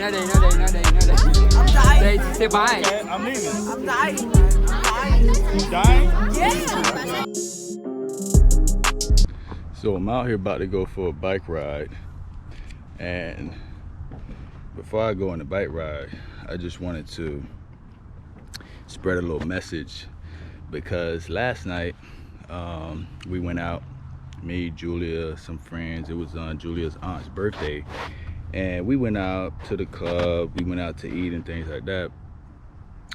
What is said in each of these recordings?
I'm dying. Say bye. Okay, I'm leaving. I'm dying. I'm dying. Dying? Yeah. So I'm out here about to go for a bike ride, and before I go on the bike ride, I just wanted to spread a little message, because last night we went out, me, Julia, some friends. It was on Julia's aunt's birthday, and we went out to the club, we went out to eat and things like that.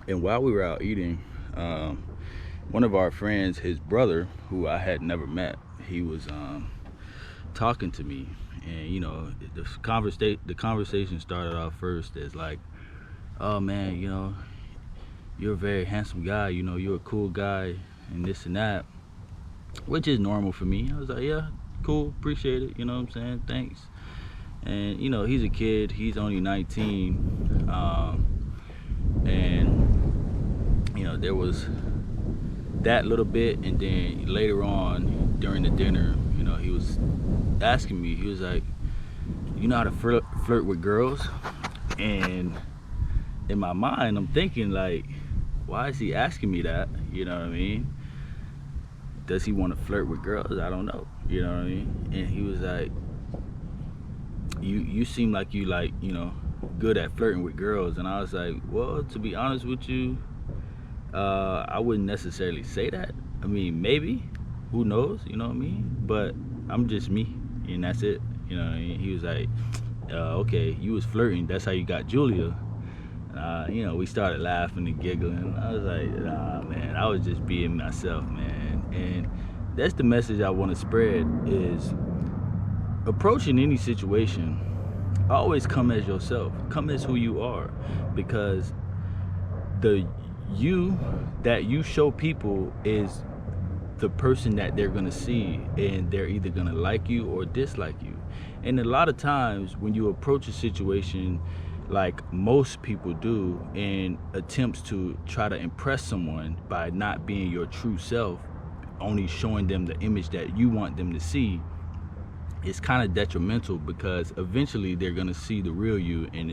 And while we were out eating, one of our friends, his brother, who I had never met, he was talking to me. And you know, the conversation started off first as like, oh man, you know, you're a very handsome guy, you know, you're a cool guy, and this and that, which is normal for me. I was like, yeah, cool, appreciate it, you know what I'm saying, thanks. And you know, he's a kid, he's only 19, and you know, there was that little bit, and then later on during the dinner, you know, he was asking me, he was like, you know how to flirt with girls? And in my mind, I'm thinking like, why is he asking me that? You know what I mean? Does he want to flirt with girls? I don't know. You know what I mean? And he was like, you seem like you like, you know, good at flirting with girls. And I was like, well, to be honest with you, I wouldn't necessarily say that. I mean, maybe, who knows, you know what I mean? But I'm just me, and that's it. You know what I mean? He was like, okay, you was flirting, that's how you got Julia. You know, we started laughing and giggling. I was like, nah, man, I was just being myself, man. And that's the message I want to spread, is approaching any situation, always come as yourself, come as who you are, because the you that you show people is the person that they're gonna see, and they're either gonna like you or dislike you. And a lot of times when you approach a situation like most people do in attempts to try to impress someone by not being your true self, only showing them the image that you want them to see, it's kind of detrimental, because eventually they're gonna see the real you, and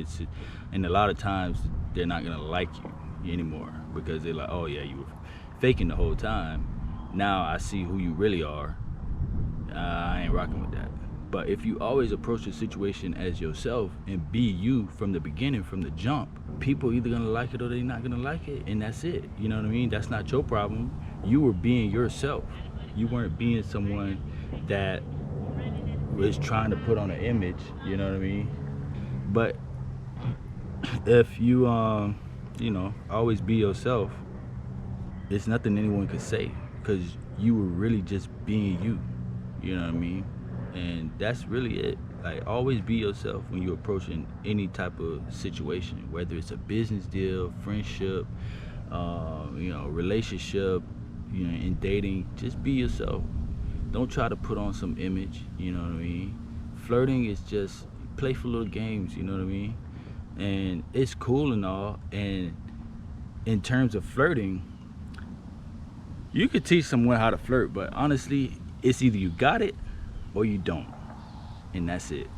a lot of times they're not gonna like you anymore, because they're like, oh yeah, you were faking the whole time. Now I see who you really are. I ain't rocking with that. But if you always approach a situation as yourself and be you from the beginning, from the jump, people either gonna like it or they're not gonna like it, and that's it. You know what I mean? That's not your problem. You were being yourself. You weren't being someone that was trying to put on an image, you know what I mean? But if you, you know, always be yourself, there's nothing anyone could say, because you were really just being you, you know what I mean? And that's really it. Like, always be yourself when you're approaching any type of situation, whether it's a business deal, friendship, you know, relationship, you know, in dating. Just be yourself. Don't try to put on some image, you know what I mean? Flirting is just playful little games, you know what I mean? And it's cool and all. And in terms of flirting, you could teach someone how to flirt, but honestly, it's either you got it or you don't, and that's it.